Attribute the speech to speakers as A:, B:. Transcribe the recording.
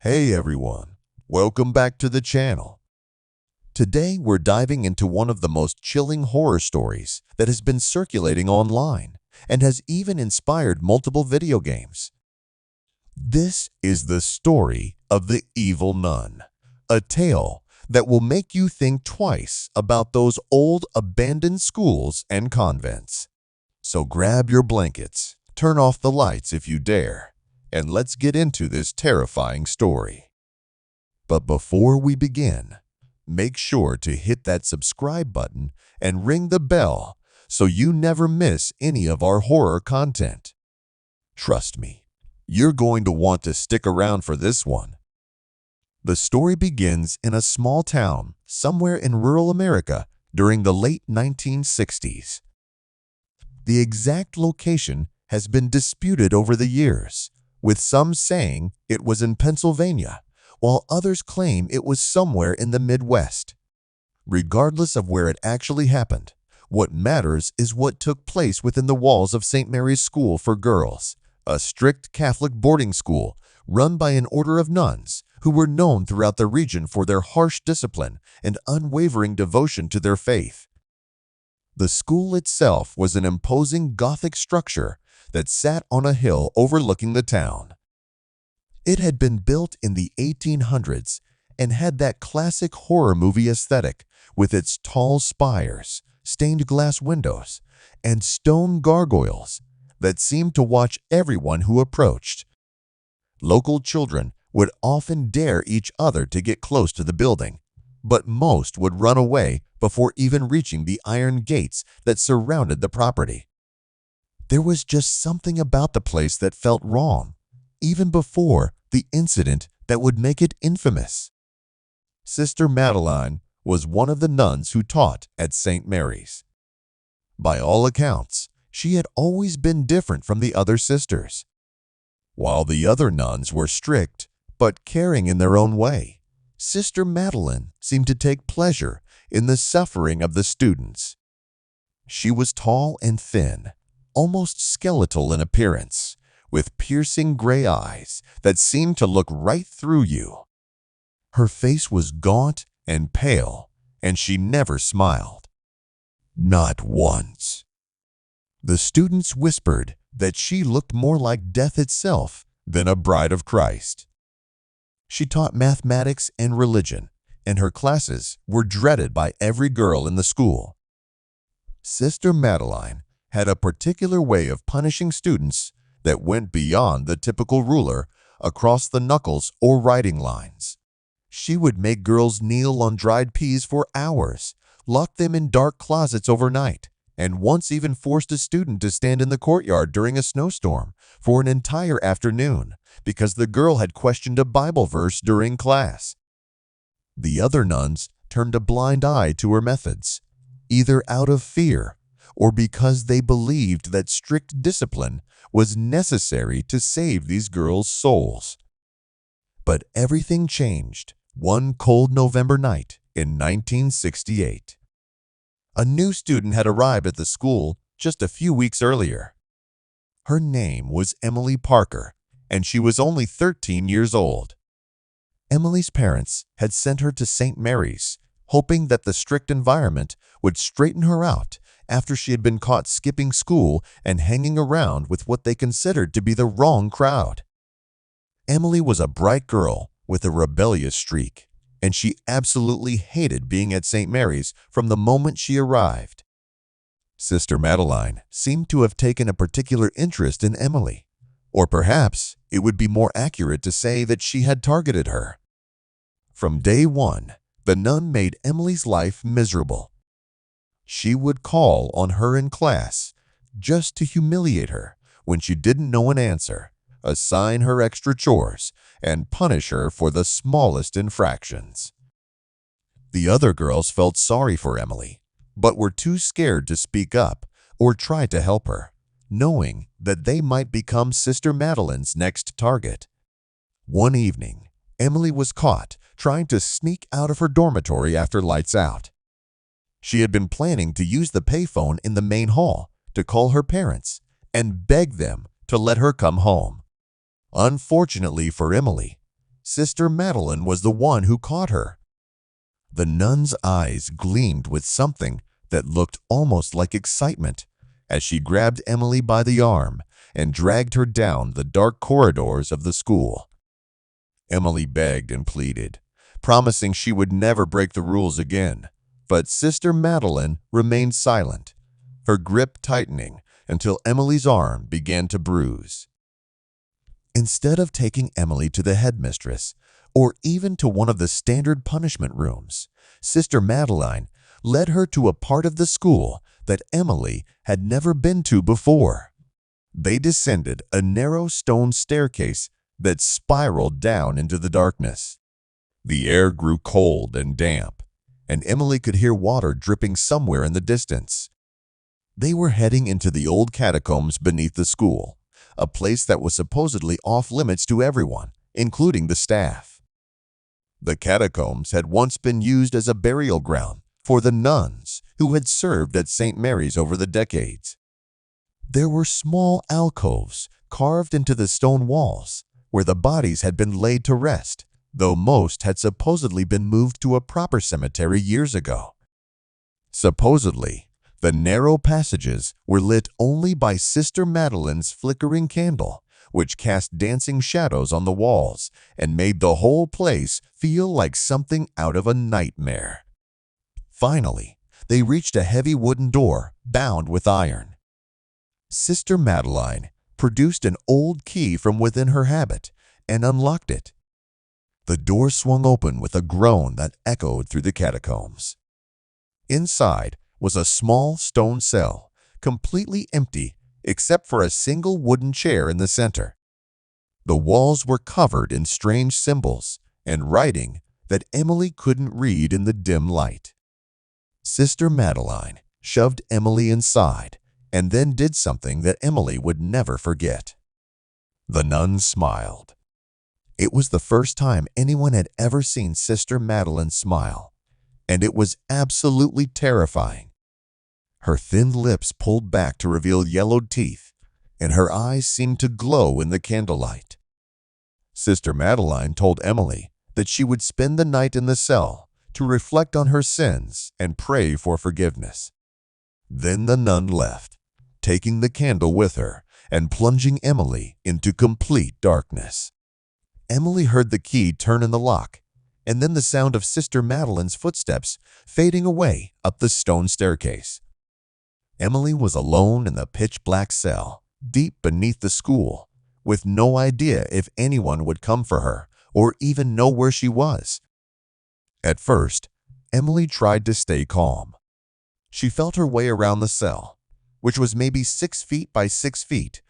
A: Hey everyone, welcome back to the channel. Today we're diving into one of the most chilling horror stories that has been circulating online and has even inspired multiple video games. This is the story of the Evil Nun, a tale that will make you think twice about those old abandoned schools and convents. So grab your blankets, turn off the lights if you dare, and let's get into this terrifying story. But before we begin, make sure to hit that subscribe button and ring the bell so you never miss any of our horror content. Trust me, you're going to want to stick around for this one. The story begins in a small town somewhere in rural America during the late 1960s. The exact location has been disputed over the years, with some saying it was in Pennsylvania, while others claim it was somewhere in the Midwest. Regardless of where it actually happened, what matters is what took place within the walls of St. Mary's School for Girls, a strict Catholic boarding school run by an order of nuns who were known throughout the region for their harsh discipline and unwavering devotion to their faith. The school itself was an imposing Gothic structure that sat on a hill overlooking the town. It had been built in the 1800s and had that classic horror movie aesthetic with its tall spires, stained glass windows, and stone gargoyles that seemed to watch everyone who approached. Local children would often dare each other to get close to the building, but most would run away before even reaching the iron gates that surrounded the property. There was just something about the place that felt wrong, even before the incident that would make it infamous. Sister Madeline was one of the nuns who taught at St. Mary's. By all accounts, she had always been different from the other sisters. While the other nuns were strict but caring in their own way, Sister Madeline seemed to take pleasure in the suffering of the students. She was tall and thin, almost skeletal in appearance, with piercing gray eyes that seemed to look right through you. Her face was gaunt and pale, and she never smiled. Not once. The students whispered that she looked more like death itself than a bride of Christ. She taught mathematics and religion, and her classes were dreaded by every girl in the school. Sister Madeline had a particular way of punishing students that went beyond the typical ruler across the knuckles or writing lines. She would make girls kneel on dried peas for hours, lock them in dark closets overnight, and once even forced a student to stand in the courtyard during a snowstorm for an entire afternoon because the girl had questioned a Bible verse during class. The other nuns turned a blind eye to her methods, either out of fear or because they believed that strict discipline was necessary to save these girls' souls. But everything changed one cold November night in 1968. A new student had arrived at the school just a few weeks earlier. Her name was Emily Parker, and she was only 13 years old. Emily's parents had sent her to St. Mary's, hoping that the strict environment would straighten her out after she had been caught skipping school and hanging around with what they considered to be the wrong crowd. Emily was a bright girl with a rebellious streak, and she absolutely hated being at St. Mary's from the moment she arrived. Sister Madeline seemed to have taken a particular interest in Emily, or perhaps it would be more accurate to say that she had targeted her. From day one, the nun made Emily's life miserable. She would call on her in class just to humiliate her when she didn't know an answer, assign her extra chores, and punish her for the smallest infractions. The other girls felt sorry for Emily, but were too scared to speak up or try to help her, knowing that they might become Sister Madeline's next target. One evening, Emily was caught trying to sneak out of her dormitory after lights out. She had been planning to use the payphone in the main hall to call her parents and beg them to let her come home. Unfortunately for Emily, Sister Madeline was the one who caught her. The nun's eyes gleamed with something that looked almost like excitement as she grabbed Emily by the arm and dragged her down the dark corridors of the school. Emily begged and pleaded, promising she would never break the rules again. But Sister Madeline remained silent, her grip tightening until Emily's arm began to bruise. Instead of taking Emily to the headmistress or even to one of the standard punishment rooms, Sister Madeline led her to a part of the school that Emily had never been to before. They descended a narrow stone staircase that spiraled down into the darkness. The air grew cold and damp, and Emily could hear water dripping somewhere in the distance. They were heading into the old catacombs beneath the school, a place that was supposedly off-limits to everyone, including the staff. The catacombs had once been used as a burial ground for the nuns who had served at St. Mary's over the decades. There were small alcoves carved into the stone walls where the bodies had been laid to rest, though most had supposedly been moved to a proper cemetery years ago. Supposedly, the narrow passages were lit only by Sister Madeline's flickering candle, which cast dancing shadows on the walls and made the whole place feel like something out of a nightmare. Finally, they reached a heavy wooden door bound with iron. Sister Madeline produced an old key from within her habit and unlocked it. The door swung open with a groan that echoed through the catacombs. Inside was a small stone cell, completely empty except for a single wooden chair in the center. The walls were covered in strange symbols and writing that Emily couldn't read in the dim light. Sister Madeline shoved Emily inside and then did something that Emily would never forget. The nun smiled. It was the first time anyone had ever seen Sister Madeline smile, and it was absolutely terrifying. Her thin lips pulled back to reveal yellowed teeth, and her eyes seemed to glow in the candlelight. Sister Madeline told Emily that she would spend the night in the cell to reflect on her sins and pray for forgiveness. Then the nun left, taking the candle with her and plunging Emily into complete darkness. Emily heard the key turn in the lock, and then the sound of Sister Madeline's footsteps fading away up the stone staircase. Emily was alone in the pitch-black cell, deep beneath the school, with no idea if anyone would come for her or even know where she was. At first, Emily tried to stay calm. She felt her way around the cell, which was maybe 6 feet by 6 feet